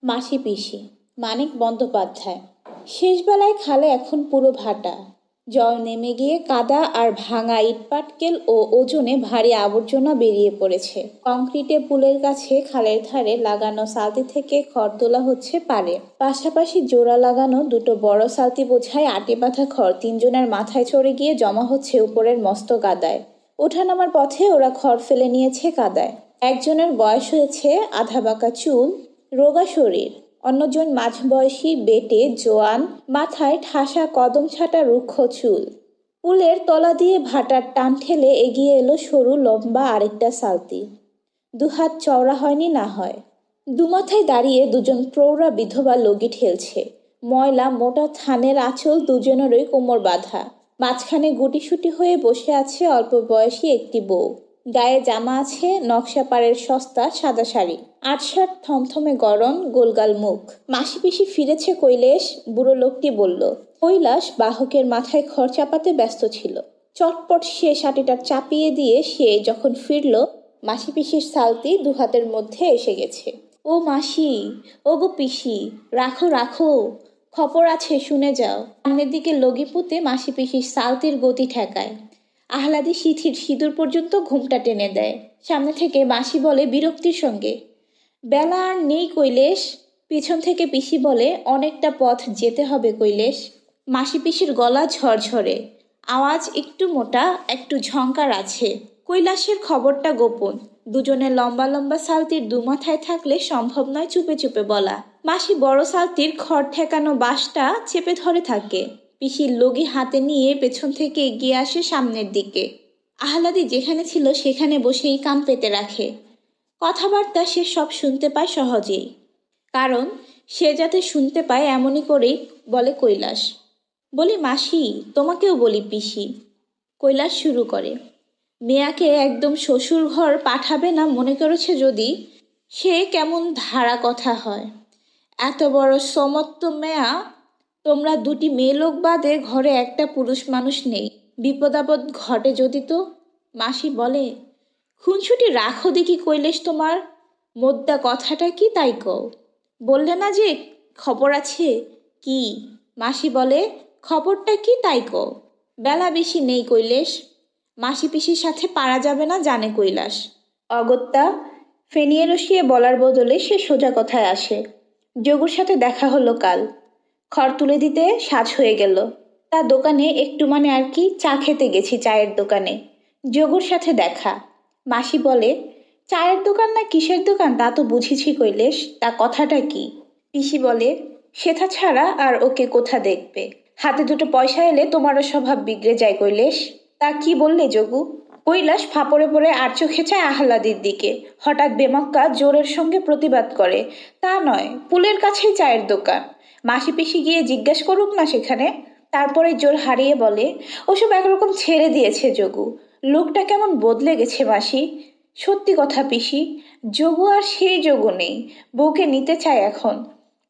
মাসি পিসি মানিক বন্দ্যোপাধ্যায়। শেষবেলায় খালে এখন পুরো ভাটা। জল নেমে গিয়ে কাদা আর ভাঙা ইটপাটকেল ও ওজনে ভারী আবর্জনা বেরিয়ে পড়েছে। কংক্রিটে পুলের কাছে খালের ধারে লাগানো সালতি থেকে খড় তোলা হচ্ছে পারে। পাশাপাশি জোড়া লাগানো দুটো বড় সালতি বোঝায় আটি বাঁধা খড় তিনজনের মাথায় চড়ে গিয়ে জমা হচ্ছে উপরের মস্ত কাদায়। ওঠানামার পথে ওরা খড় ফেলে নিয়েছে কাদায়। একজনের বয়স হয়েছে আধা বাঁকা চুল, রোগা শরীর। অন্যজন মাঝবয়সী, বেটে, জোয়ান, মাথায় ঠাসা কদম ছাটা রুক্ষ চুল। পুলের তলা দিয়ে ভাটার টান ঠেলে এগিয়ে এলো সরু লম্বা আরেকটা সালতি। দুহাত চওড়া হয়নি না হয়। দুমাথায় দাঁড়িয়ে দুজন প্রৌঢ়া বিধবা লগি ঠেলছে। ময়লা মোটা থানের আঁচল দুজনেরই কোমর বাঁধা। মাঝখানে গুটিসুটি হয়ে বসে আছে অল্প বয়সী একটি বউ। গায়ে জামা আছে নকশা পাড়ের সস্তা সাদা শাড়ি, আটশাট থমথমে গরম, গোলগাল মুখ। মাসি পিসি ফিরেছে কৈলেশ, বুড়ো লোকটি বলল। কৈলাস বাহকের মাথায় খড় চাপাতে ব্যস্ত ছিল। চটপট সে সাটিটা চাপিয়ে দিয়ে সে যখন ফিরল, মাসি পিসির সালতি দুহাতের মধ্যে এসে গেছে। ও মাসি, ও গো পিসি, রাখো রাখো, খবর আছে শুনে যাও। সামনের দিকে লগি পুঁতে মাসি পিসির সালতির গতি ঠেকায়। আহ্লাদি শিথির সিঁদুর পর্যন্ত ঘুমটা টেনে দেয়। সামনে থেকে মাসি বলে বিরক্তির সঙ্গে, বেলা আর নেই কৈলেশ। পিছন থেকে পিসি বলে, অনেকটা পথ যেতে হবে কৈলেশ। মাসি পিসির গলা ঝরঝরে, আওয়াজ একটু মোটা, একটু ঝংকার আছে। কৈলাসের খবরটা গোপন। দুজনে লম্বা লম্বা সালতির দুমাথায় থাকলে সম্ভব নয় চুপে চুপে বলা। মাসি বড় সালতির খড় ঠেকানো বাঁশটা চেপে ধরে থাকে। পিসির লগি হাতে নিয়ে পেছন থেকে এগিয়ে আসে সামনের দিকে। আহ্লাদি যেখানে ছিল সেখানে বসেই কান পেতে রাখে। কথাবার্তা সে সব শুনতে পায় সহজেই, কারণ সে যাতে শুনতে পায় এমনই করেই বলে কৈলাস। বলি মাসি, তোমাকেও বলি পিসি। কৈলাস শুরু করে, মেয়াকে একদম শ্বশুর ঘর পাঠাবে না মনে করেছে যদি, সে কেমন ধারা কথা হয়। এত বড় সমত্ব মেয়া, তোমরা দুটি মেয়ে লোক বাদে ঘরে একটা পুরুষ মানুষ নেই। বিপদ আপদ ঘটে যদি তো। মাসি বলে, খুনসুটি রাখো দেখি কৈলেশ, তোমার মোদ্দা কথাটা কি তাই কও। বললে না যে খবর আছে কি? মাসি বলে, খবরটা কি তাই কও। বেলা বেশি নেই কৈলেশ। মাসি পিসির সাথে পারা যাবে না জানে কৈলাস। অগত্যা ফেনিয়ে রসিয়ে বলার বদলে সে সোজা কথায় আসে। যোগুর সাথে দেখা হলো কাল। খড় তুলে দিতে সাজ হয়ে গেল। তার দোকানে একটু মানে আর কি চা খেতে গেছি, চায়ের দোকানে। যোগুর সাথে দেখা। মাসি বলে, চায়ের দোকান না কিসের দোকান তা তো বুঝেছি কৈলেশ, তা কথাটা কি? পিসি বলে, সেথা ছাড়া আর ওকে কোথা দেখবে। হাতে দুটো পয়সা এলে তোমারও স্বভাব বিগড়ে যায় কৈলেশ। তা কি বললে যোগু? কৈলাস ফাপড়ে পড়ে আর চোখে চায় আহ্লাদির দিকে। হঠাৎ বেমক্কা জোরের সঙ্গে প্রতিবাদ করে, তা নয়, পুলের কাছেই চায়ের দোকান। মাসি পিসি গিয়ে জিজ্ঞেস করুক না সেখানে। তারপরে জোর হারিয়ে বলে, ওসব একরকম ছেড়ে দিয়েছে যোগু। লোকটা কেমন বদলে গেছে মাসি। সত্যি কথা পিসি, যোগু আর সেই যোগু নেই। বউকে নিতে চায় এখন।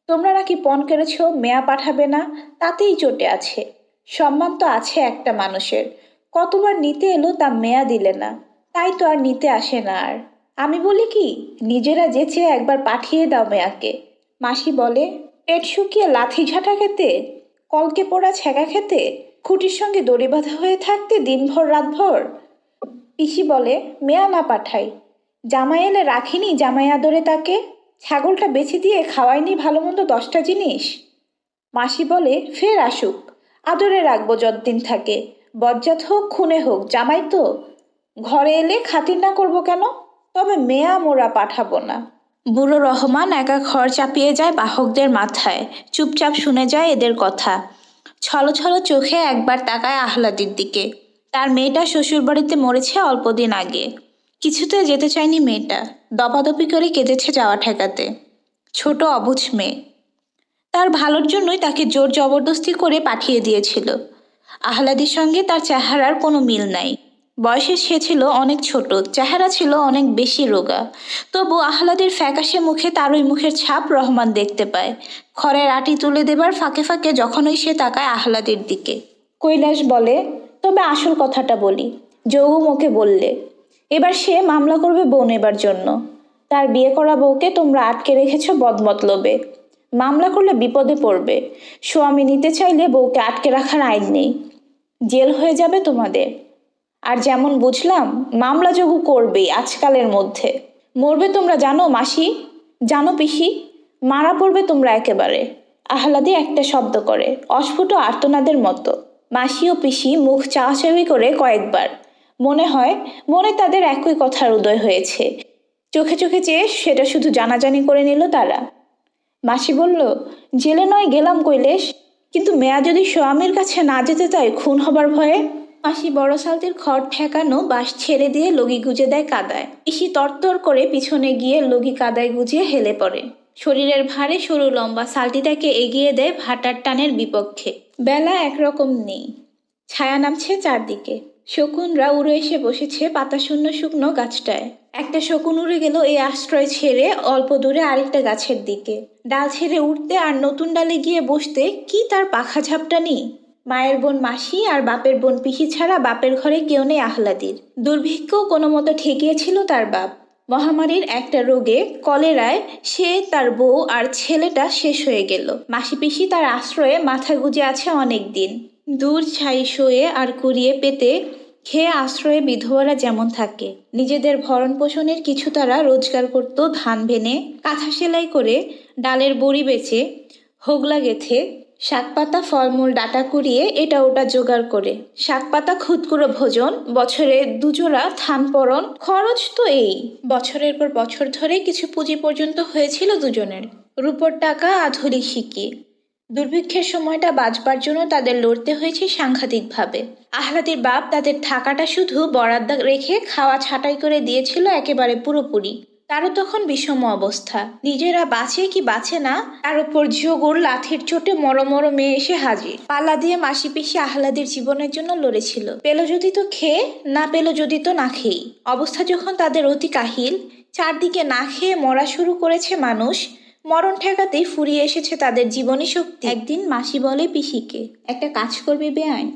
তোমরা নাকি পণ কেড়েছ মেয়া পাঠাবে না, তাতেই চটে আছে। সম্মান তো আছে একটা মানুষের। কতবার নিতে এলো তা মেয়া দিলে না, তাই তো আর নিতে আসে না আর। আমি বলি কি, নিজেরা যেচে একবার পাঠিয়ে দাও মেয়াকে। মাসি বলে, পেট শুকিয়ে লাথি ঝাঁটা খেতে, কলকে পোড়া ছ্যাঁকা খেতে, খুঁটির সঙ্গে দড়ি বাঁধা হয়ে থাকতে দিনভর রাতভর। পিসি বলে, মেয়া না পাঠাই, জামাই এলে রাখিনি জামাই আদরে তাকে, ছাগলটা বেছে দিয়ে খাওয়াইনি ভালো মন্দ 10টা জিনিস। মাসি বলে, ফের আসুক, আদরে রাখবো যতদিন থাকে, বজ্জাত হোক খুনে হোক, জামাই তো। ঘরে এলে খাতির না করবো কেন? তবে মেয়া মোরা পাঠাবো না। বুড়ো রহমান একা খড় চাপিয়ে যায় বাহকদের মাথায়, চুপচাপ শুনে যায় এদের কথা। ছলো ছলো চোখে একবার তাকায় আহ্লাদির দিকে। তার মেয়েটা শ্বশুরবাড়িতে মরেছে অল্পদিন আগে। কিছুতে যেতে চায়নি মেয়েটা, দপাদপি করে কেঁদেছে যাওয়া ঠেকাতে। ছোট অবুঝ মেয়ে, তার ভালোর জন্যই তাকে জোর জবরদস্তি করে পাঠিয়ে দিয়েছিল। আহ্লাদির সঙ্গে তার চেহারার কোনো মিল নাই। বয়সে সে ছিল অনেক ছোট, চেহারা ছিল অনেক বেশি রোগা। তবু আহ্লাদের ফ্যাকাশে মুখে তার ওই মুখের ছাপ রহমান দেখতে পায়। খড়ের আটি তুলে দেবার ফাঁকে ফাঁকে যখনই সে তাকায় আহ্লাদের দিকে। কৈলাস বলে, তবে আসল কথাটা বলি। যোগু মুখে বললে, এবার সে মামলা করবে বউ নেবার জন্য। তার বিয়ে করা বউকে তোমরা আটকে রেখেছো বদমতলবে। মামলা করলে বিপদে পড়বে। স্বামী নিতে চাইলে বউকে আটকে রাখার আইন নেই, জেল হয়ে যাবে তোমাদের। আর যেমন বুঝলাম মামলা যোগু করবেই আজকালের মধ্যে। মরবে তোমরা জানো মাসি, জানো পিসি, মারা পড়বে তোমরা একেবারে। আহ্লাদে একটা শব্দ করে, অস্ফুট আর্তনাদের মতো। মাসি ও পিসি মুখ চাওয়াচাওয়ি করে কয়েকবার। মনে হয় মনে তাদের একই কথার উদয় হয়েছে। চোখে চোখে চেয়ে সেটা শুধু জানাজানি করে নিল তারা। মাসি বলল, জেলে নয় গেলাম কৈলেশ, কিন্তু মেয়া যদি স্বামীর কাছে না যেতে চায় খুন হবার ভয়ে। মাসি বড় সালতির খড় ঠেকানো বাঁশ ছেড়ে দিয়ে লগি গুজে দেয় কাদায়। পিসি তরতর করে পিছনে গিয়ে লগি কাদায় গুজিয়ে হেলে পড়ে। শরীরের ভারে সরু লম্বা সালটিটাকে এগিয়ে দেয় ভাটার টানের বিপক্ষে। বেলা একরকম নেই, ছায়া নামছে চারদিকে। শকুনরা উড়ে এসে বসেছে পাতাশূন্য শুকনো গাছটায়। একটা শকুন উড়ে গেল এই আশ্রয় ছেড়ে অল্প দূরে আরেকটা গাছের দিকে। ডাল ছেড়ে উঠতে আর নতুন ডালে গিয়ে বসতে কি তার পাখা ঝাপটানি। মায়ের বোন মাসি আর বাপের বোন পিসি ছাড়া বাপের ঘরে কেউ নেই আহ্লাদির। দুর্ভিক্ষ কোনো মতো ঠেকিয়েছিল তার বাপ। মহামারীর একটা রোগে, কলেরায়, সে, তার বউ আর ছেলেটা শেষ হয়ে গেল। মাসি পিসি তার আশ্রয়ে মাথা গুজে আছে অনেক দিন। দূর ছাই শোয়ে আর কুড়িয়ে পেতে খেয়ে আশ্রয়ে বিধবারা যেমন থাকে। নিজেদের ভরণ পোষণের কিছু তারা রোজগার করত ধান ভেনে, কাঁথা সেলাই করে, ডালের বড়ি বেচে, হোগলা গেথে, শাকপাতা ফলমূল ডাটা কুড়িয়ে এটা ওটা জোগাড় করে। শাকপাতা খুদকুড়ো ভোজন, বছরে দুজোড়া থান পরন, খরচ তো এই। বছরের পর বছর ধরে কিছু পুঁজি পর্যন্ত হয়েছিল দুজনের। রূপোর টাকা আধুলি শিকি। দুর্ভিক্ষের সময়টা বাঁচবার জন্য তাদের লড়তে হয়েছে সাংঘাতিকভাবে। আহ্লাদির বাপ তাদের থাকাটা শুধু বরাদ্দ রেখে খাওয়া ছাঁটাই করে দিয়েছিল একেবারে পুরোপুরি। তারও তখন বিষম অবস্থা। নিজেরা বাঁচে কি বাঁচে না, তার উপর ঝগড় লাথির চোটে মরমর মেয়ে এসে হাজির। পাল্লা দিয়ে মাসি পিসি আহ্লাদের জীবনের জন্য লড়েছিল। পেল যদি তো খেয়ে, না পেল যদি তো না খেয়েই। অবস্থা যখন তাদের অতি কাহিল, চারদিকে না খেয়ে মরা শুরু করেছে মানুষ, মরণ ঠেকাতেই ফুরিয়ে এসেছে তাদের জীবনী শক্তি। একদিন মাসি বলে পিসিকে, একটা কাজ করবি বেআইন,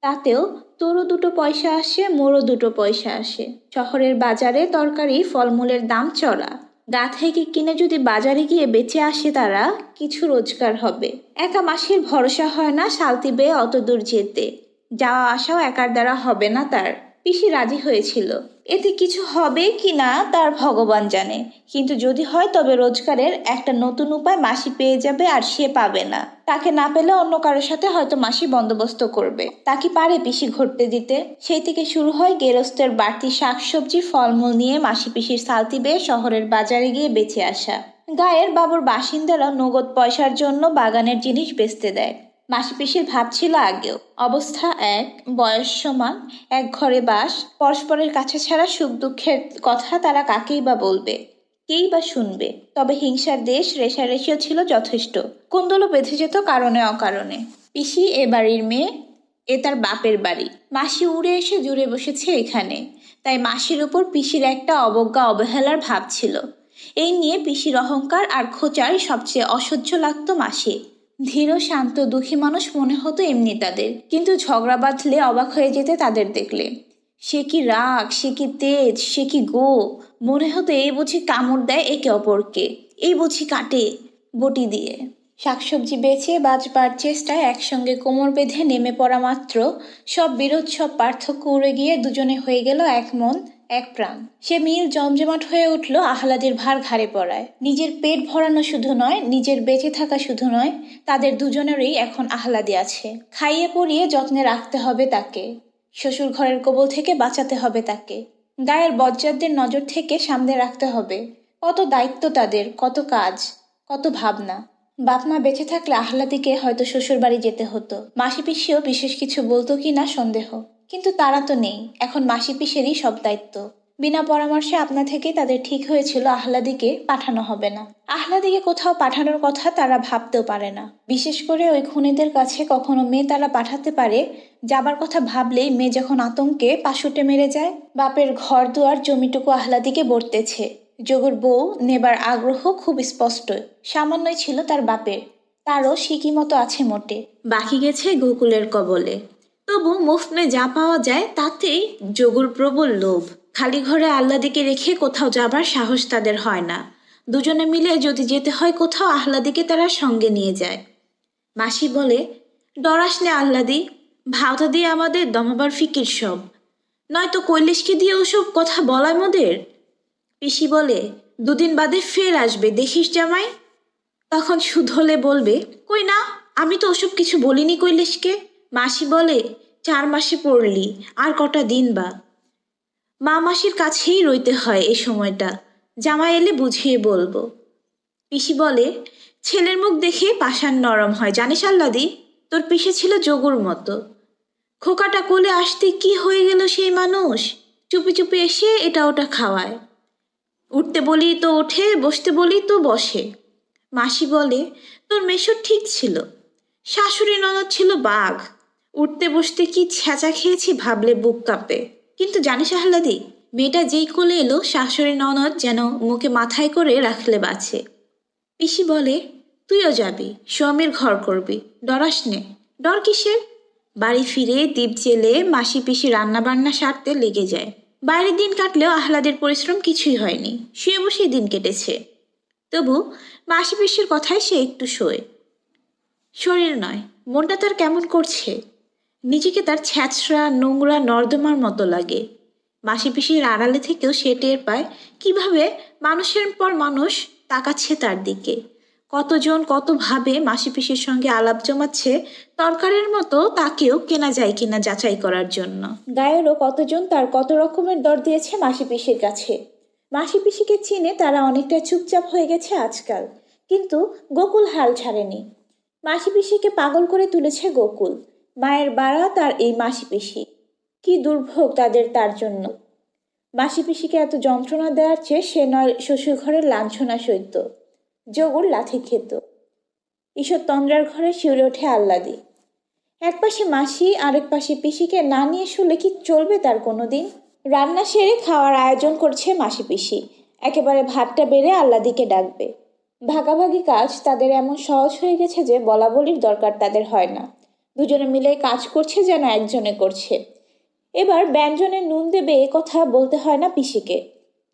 তাতেও তোরও দুটো পয়সা আসে, মোরও দুটো পয়সা আসে। শহরের বাজারে তরকারি ফলমূলের দাম চড়া, গা থেকে কিনে যদি বাজারে গিয়ে বেঁচে আসে তারা, কিছু রোজগার হবে। একা মাসির ভরসা হয় না শালতি বেয়ে অত দূর যেতে, যাওয়া আসাও একার দ্বারা হবে না তার। পিসি রাজি হয়েছিল, এতে কিছু হবে কি না তার ভগবান জানে, কিন্তু যদি হয় তবে রোজগারের একটা নতুন উপায় মাসি পেয়ে যাবে আর সে পাবে না। তাকে না পেলে অন্য কারোর সাথে হয়তো মাসি বন্দোবস্ত করবে। তা কি পারে পিসি ঘটতে দিতে? সেই থেকে শুরু হয় গেরস্তের বাড়তি শাকসবজি ফলমূল নিয়ে মাসি পিসির সালতি বেয়ে শহরের বাজারে গিয়ে বেঁচে আসা। গায়ের বাবুর বাসিন্দারা নগদ পয়সার জন্য বাগানের জিনিস বেচতে দেয়। মাসি পিসির ভাব ছিল আগেও। অবস্থা এক, বয়স সমান, এক ঘরে বাস, পরস্পরের কাছে ছাড়া সুখ দুঃখের কথা তারা কাকেই বা বলবে, কেই বা শুনবে। তবে হিংসার দেশ রেশারেশিও ছিল যথেষ্ট। কুন্দলও বেঁধে যেত কারণে অকারণে। পিসি এ বাড়ির মেয়ে, এ তার বাপের বাড়ি। মাসি উড়ে এসে জুড়ে বসেছে এখানে, তাই মাসির উপর পিসির একটা অবজ্ঞা অবহেলার ভাব ছিল। এই নিয়ে পিসির অহংকার আর খোঁচার সবচেয়ে অসহ্য লাগতো মাসি। ধীর শান্ত দুঃখী মানুষ মনে হতো এমনি তাদের, কিন্তু ঝগড়া বাঁধলে অবাক হয়ে যেতে তাদের দেখলে। সে কি রাগ, সে কি তেজ, সে কি গো! মনে হতো এই বুঝি কামড় দেয় একে অপরকে, এই বুঝি কাটে বটি দিয়ে। শাকসবজি বেচে বাঁচবার চেষ্টায় একসঙ্গে কোমর বেঁধে নেমে পড়া মাত্র সব বিরোধ, সব পার্থক্য উড়ে গিয়ে দুজনে হয়ে গেল এক মন এক প্রাণ। সে মিল জমজমাট হয়ে উঠল আহ্লাদের ভার ঘাড়ে পড়ায়। নিজের পেট ভরানো শুধু নয়, নিজের বেঁচে থাকা শুধু নয়, তাদের দুজনেরই এখন আহ্লাদি আছে। খাইয়ে পরিয়ে যত্নে রাখতে হবে তাকে, শ্বশুর ঘরের কবল থেকে বাঁচাতে হবে তাকে, গায়ের বজ্জাতদের নজর থেকে সামনে রাখতে হবে। কত দায়িত্ব তাদের, কত কাজ, কত ভাবনা। বাপমা বেঁচে থাকলে আহ্লাদিকে হয়তো শ্বশুর বাড়ি যেতে হতো। মাসি পিসিও বিশেষ কিছু বলতো কি না সন্দেহ, কিন্তু তারা তো নেই। এখন মাসি পিসেরই সব দায়িত্ব। বিনা পরামর্শে আপনা থেকেই তাদের ঠিক হয়েছিল আহ্লাদিকে পাঠানো হবে না। আহ্লাদিকে কোথাও পাঠানোর কথা তারা ভাবতেও পারে না। বিশেষ করে ওই খুনিদের কাছে কখনো মেয়ে তারা পাঠাতে পারে, যাবার কথা ভাবলেই মেয়ে যখন আতঙ্কে পাশুটে মেরে যায়। বাপের ঘর দুয়ার জমিটুকু আহ্লাদিকে বর্তেছে। যোগুর বউ নেবার আগ্রহ খুব স্পষ্ট। সামান্যই ছিল তার বাপের, তারও সিকি মতো আছে মোটে, বাকি গেছে গোকুলের কবলে। তবু মুফনে যা পাওয়া যায় তাতেই যোগুর প্রবল লোভ। খালি ঘরে আহ্লাদিকে রেখে কোথাও যাবার সাহস তাদের হয় না। দুজনে মিলে যদি যেতে হয় কোথাও, আহ্লাদিকে তারা সঙ্গে নিয়ে যায়। মাসি বলে, ডরাস নে আহ্লাদি, ভাওতা দিয়ে আমাদের দমাবার ফিকির সব, নয়তো কৈলেশকে দিয়ে ওসব কথা বলায় মোদের। পিসি বলে, দুদিন বাদে ফের আসবে, দেখিস জামাই। তখন শুধলে বলবে, কই না, আমি তো ওসব কিছু বলিনি কৈলেশকে। মাসি বলে, 4 মাসে পড়লি, আর কটা দিন বা। মা মাসির কাছেই রইতে হয় এ সময়টা, জামাই এলে বুঝিয়ে বলবো। পিসি বলে, ছেলের মুখ দেখে পাষাণ নরম হয় জানিস আহ্লাদি, তোর পিসে ছিল যোগুর মতো। খোকাটা কোলে আসতে কি হয়ে গেল সেই মানুষ, চুপি চুপি এসে এটা ওটা খাওয়ায়, উঠতে বলি তো ওঠে, বসতে বলি তো বসে। মাসি বলে, তোর মেশর ঠিক ছিল, শাশুড়ি ননদ ছিল বাঘ, উঠতে বসতে কি ছ্যাঁচা খেয়েছি ভাবলে বুক কাঁপে। কিন্তু জানিস আহ্লাদি, মেয়েটা যেই কোলে এলো, শাশুড়ি ননদ যেন মুখে মাথায় করে রাখলে বাঁচে। পিসি বলে, তুইও যাবি, স্বামীর ঘর করবি, ডরাস নে। ডর কিসের? বাড়ি ফিরে দ্বীপ জেলে মাসি পিসি রান্না বান্না সারতে লেগে যায়। বাইরের দিন কাটলেও আহ্লাদের পরিশ্রম কিছুই হয়নি, শুয়ে বসেই দিন কেটেছে। তবু মাসি পিসির কথায় সে একটু শোয়। শরীর নয়, মনটা তার কেমন করছে, নিজেকে তার ছ্যাঁচড়া নোংরা নর্দমার মতো লাগে। মাসি পিসির আড়ালে থেকেও সে টের পায় কিভাবে মানুষের পর মানুষ তাকাচ্ছে তার দিকে। কতজন কতভাবে মাসি পিসির সঙ্গে আলাপ জমাচ্ছে, তরকারের মতো তাকেও কেনা যায় কিনা যাচাই করার জন্য। গায়েরও কতজন তার কত রকমের দর দিয়েছে মাসি পিসির কাছে। মাসি পিসিকে চিনে তারা অনেকটা চুপচাপ হয়ে গেছে আজকাল, কিন্তু গোকুল হাল ছাড়েনি। মাসি পিসিকে পাগল করে তুলেছে গোকুল। মায়ের বাড়া তার এই মাসি পিসি, কি দুর্ভোগ তাদের তার জন্য। মাসি পিসিকে এত যন্ত্রণা দেওয়ার চেয়ে সে নয় শ্বশুর ঘরের লাঞ্ছনা সইত, যোগুর লাথি খেত। ঈশ্বর তন্দ্রার ঘরে শিউরে ওঠে আহ্লাদি। এক পাশে মাসি, আরেক পাশে পিসিকে না নিয়ে শুলে কি চলবে তার কোনো দিন। রান্না সেরে খাওয়ার আয়োজন করছে মাসি পিসি, একেবারে ভাতটা বেড়ে আহ্লাদিকে ডাকবে। ভাগাভাগি কাজ তাদের এমন সহজ হয়ে গেছে যে বলা বলির দরকার তাদের হয় না। দুজনে মিলে কাজ করছে যেন একজনে করছে। এবার ব্যঞ্জনে নুন দেবে এ কথা বলতে হয় না পিসিকে,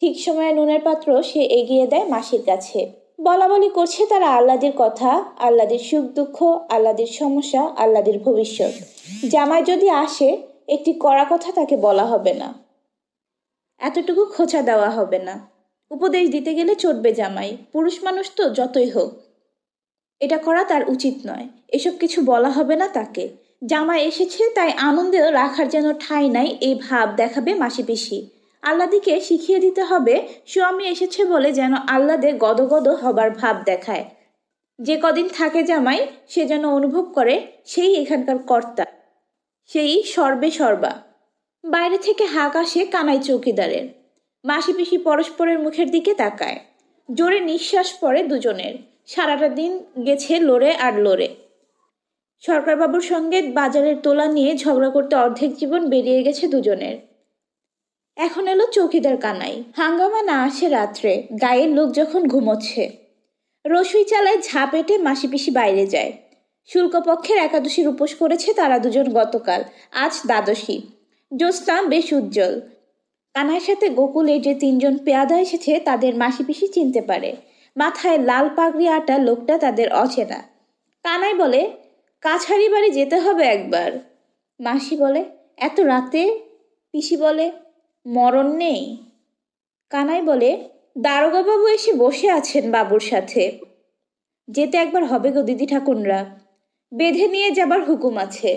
ঠিক সময়ে নুনের পাত্র সে এগিয়ে দেয় মাসির কাছে। বলা বলি করছে তারা আহ্লাদির কথা, আহ্লাদির সুখ দুঃখ, আহ্লাদির সমস্যা, আহ্লাদির ভবিষ্যৎ। জামাই যদি আসে, একটি কড়া কথা তাকে বলা হবে না, এতটুকু খোঁচা দেওয়া হবে না। উপদেশ দিতে গেলে চটবে জামাই, পুরুষ মানুষ তো যতই হোক। এটা করা তার উচিত নয়, এসব কিছু বলা হবে না তাকে। জামাই এসেছে তাই আনন্দেও রাখার যেন ঠাঁই নাই, এই ভাব দেখাবে মাসি পিসি। আহ্লাদিকে শিখিয়ে দিতে হবে স্বামী এসেছে বলে যেন আহ্লাদে গদগদ হবার ভাব দেখায়। যে কদিন থাকে জামাই, সে যেন অনুভব করে সেই এখানকার কর্তা, সেই সর্বে সর্বা। বাইরে থেকে হাঁক আসে কানাই চৌকিদারের। মাসি পিসি পরস্পরের মুখের দিকে তাকায়, জোরে নিঃশ্বাস পড়ে দুজনের। সারাটা দিন গেছে লড়ে আর লড়ে। সরকারবাবুর সঙ্গে বাজারের তোলা নিয়ে ঝগড়া করতে অর্ধেক জীবন বেরিয়ে গেছে দুজনের। এখন এলো চৌকিদার কানাই। হাঙ্গামা না আসে রাত্রে, গায়ের লোক যখন ঘুমোচ্ছে। রসুই চালায় ঝাঁপ এঁটে মাসি পিসি বাইরে যায়। শুল্কপক্ষের একাদশীর উপোস করেছে তারা দুজন গতকাল, আজ দ্বাদশী। জ্যোৎস্না বেশ উজ্জ্বল। কানাইয়ের সাথে গোকুলে যে 3 জন পেয়াদা এসেছে তাদের মাসি পিসি চিনতে পারে। মাথায় লাল পাগড়ি আটা লোকটা তাদের অচেনা। কানাই বলে, কাছারি বাড়ি যেতে হবে একবার। মাসি বলে, এত রাতে? পিসি বলে, মরণ নেই। কানাই বলে, দারোগাবাবু এসে বসে আছেন বাবুর সাথে। যেতে একবার হবে গো দিদি ঠাকুররা, বেঁধে নিয়ে যাবার হুকুম আছে।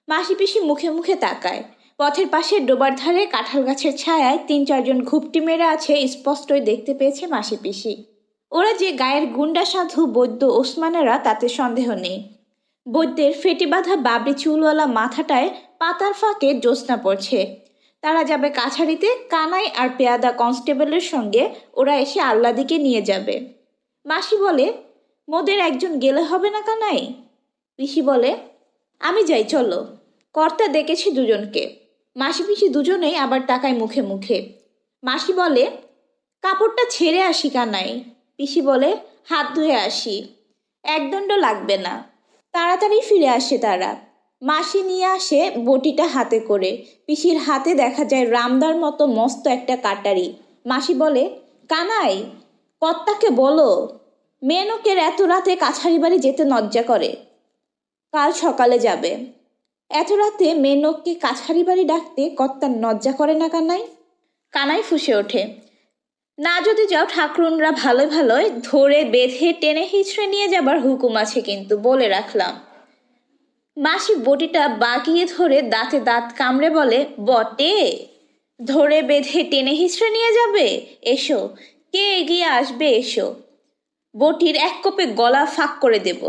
মাসি পিসি মুখে মুখে তাকায়। পথের পাশে ডোবার ধারে কাঁঠাল গাছের ছায়ায় 3-4 জন ঘুপটি মেরে আছে, স্পষ্টই দেখতে পেয়েছে মাসি পিসি। ওরা যে গায়ের গুন্ডা সাধু বৈদ্য ওসমানেরা তাতে সন্দেহ নেই। বৈদ্যের ফেটে বাঁধা বাবরি চুলওয়ালা মাথাটায় পাতার ফাঁকে জ্যোৎস্না পড়ছে। তারা যাবে কাছারিতে, কানাই আর পেয়াদা কনস্টেবলের সঙ্গে ওরা এসে আহ্লাদিকে নিয়ে যাবে। মাসি বলে, মোদের একজন গেলে হবে না কানাই? পিসি বলে, আমি যাই চলো। কর্তা ডেকেছে দুজনকে। মাসি পিসি দুজনেই আবার তাকায় মুখে মুখে। মাসি বলে, কাপড়টা ছেড়ে আসি কানাই। পিসি বলে, হাত ধুয়ে আসি। একদণ্ড লাগবে না। তাড়াতাড়ি ফিরে আসে তারা। মাসি নিয়ে আসে বটিটা হাতে করে। পিসির হাতে দেখা যায় রামদার মতো মস্ত একটা কাটারি। মাসি বলে, কানাই, কর্তাকে বলো মেনকের এত রাতে কাছারি বাড়ি যেতে লজ্জা করে, কাল সকালে যাবে। এত রাতে মেনককে কাছারি বাড়ি ডাকতে কর্তার লজ্জা করে না কানাই? কানাই ফুঁসে ওঠে, না যদি যাও ঠাকুরনরা ভালোই ভালোই ধরে বেঁধে টেনে হিচড়ে নিয়ে যাবার হুকুম আছে, কিন্তু বলে রাখলাম। মাসি বটিটা বাগিয়ে ধরে দাঁতে দাঁত কামড়ে বলে, বটে, ধরে বেঁধে টেনে হিচড়ে নিয়ে যাবে? এসো, কে এগিয়ে আসবে, এসো, বটির এক কোপে গলা ফাঁক করে দেব।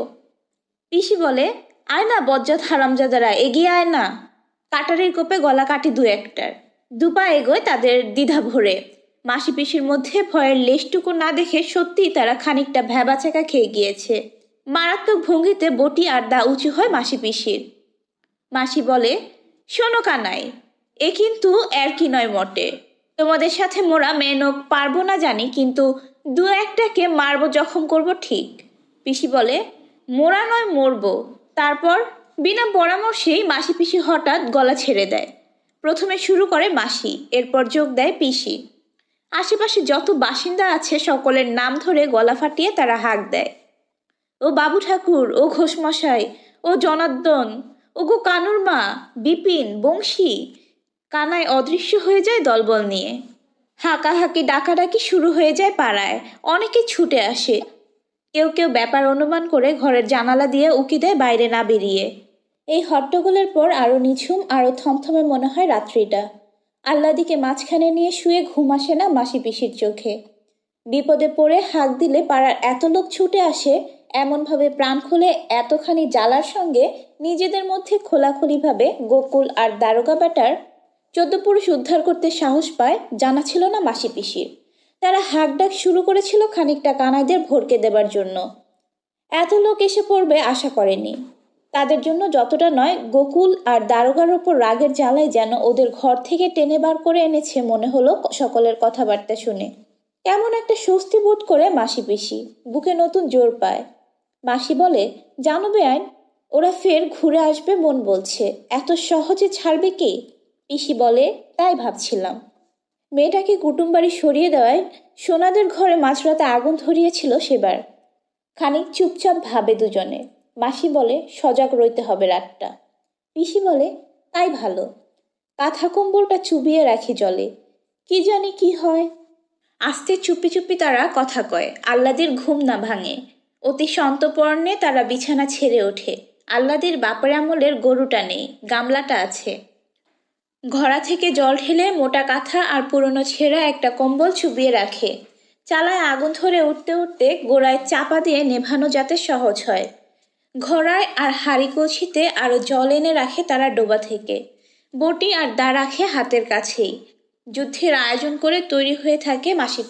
পিসি বলে, আয় না বজ্জাত হারামজাদারা, এগিয়ে আয় না। কাটারির কোপে গলা কাটি দু একটার। দুপা এগোয় তাদের দ্বিধা ভরে। মাসি পিসির মধ্যে ভয়ের লেশটুকু না দেখে সত্যিই তারা খানিকটা ভ্যাবাচাকা খেয়ে গিয়েছে। মারাত্মক ভঙ্গিতে বটি আর দা উঁচু হয় মাসি পিসির। মাসি বলে, শোনো কানাই, এ কিন্তু এর কি নয় মোটে। তোমাদের সাথে মোরা মেনক পারবো না জানি, কিন্তু দু একটাকে মারবো, জখম করব ঠিক। পিসি বলে, মোরা নয় মরবো। তারপর বিনা পরামর্শেই মাসি পিসি হঠাৎ গলা ছেড়ে দেয়। প্রথমে শুরু করে মাসি, এরপর যোগ দেয় পিসি। আশেপাশে যত বাসিন্দা আছে সকলের নাম ধরে গলা ফাটিয়ে তারা হাঁক দেয়, ও বাবু ঠাকুর, ও ঘোষমশাই, ও জনার্দন, ও গো কানুর মা, বিপিন, বংশী। কানাই অদৃশ্য হয়ে যায় দলবল নিয়ে। হাঁকাহাঁকি ডাকাডাকি শুরু হয়ে যায় পাড়ায়। অনেকে ছুটে আসে। কেউ কেউ ব্যাপার অনুমান করে ঘরের জানালা দিয়ে উকি দেয় বাইরে না বেরিয়ে। এই হট্টগোলের পর আরও নিঝুম, আরও থমথমে মনে হয় রাত্রিটা। আহ্লাদিকে মাঝখানে নিয়ে শুয়ে ঘুম আসে না মাসি পিসির চোখে। বিপদে পড়ে হাঁক দিলে পাড়ার এত লোক ছুটে আসে, এমনভাবে প্রাণ খুলে এতখানি জ্বালার সঙ্গে নিজেদের মধ্যে খোলাখুলিভাবে গোকুল আর দারোগা বেটার 14 পুরুষ উদ্ধার করতে সাহস পায়, জানা ছিল না মাসি পিসির। তারা হাঁক ডাক শুরু করেছিল খানিকটা কানাইদের ভড়কে দেবার জন্য। এত লোক এসে পড়বে আশা করেনি। তাদের জন্য যতটা নয়, গোকুল আর দারোগার ওপর রাগের জ্বালায় যেন ওদের ঘর থেকে টেনে বার করে এনেছে মনে হলো সকলের কথাবার্তা শুনে। কেমন একটা স্বস্তি বোধ করে মাসি পিসি, বুকে নতুন জোর পায়। মাসি বলে, জানো বেআইন, ওরা ফের ঘুরে আসবে মন বলছে, এত সহজে ছাড়বে কি? পিসি বলে, তাই ভাবছিলাম। মেয়েটাকে কুটুম বাড়ি সরিয়ে দেওয়ায় সোনাদের ঘরে মাঝরাতে আগুন ধরিয়েছিল সেবার। খানিক চুপচাপ ভাবে দুজনে। মাসি বলে, সজাগ রইতে হবে রাতটা। পিসি বলে, তাই ভালো, কাঁথা কম্বলটা চুবিয়ে রাখি জলে, কি জানি কি হয়। আস্তে চুপি চুপি তারা কথা কয়, আহ্লাদের ঘুম না ভাঙে। অতি সন্তর্পণে তারা বিছানা ছেড়ে ওঠে। আহ্লাদের বাপের আমলের গরুটা নেই, গামলাটা আছে। ঘড়া থেকে জল ঢেলে মোটা কাঁথা আর পুরনো ছেঁড়া একটা কম্বল চুবিয়ে রাখে। চালায় আগুন ধরে উঠতে উঠতে গোড়ায় চাপা দিয়ে নেভানো যাতে সহজ হয়। ঘড়ায় আর হাঁড়ি কলসিতে আরও জল এনে রাখে তারা ডোবা থেকে। বটি আর দা রাখে হাতের কাছেই। যুদ্ধের আয়োজন করে তৈরি হয়ে থাকে মাসি।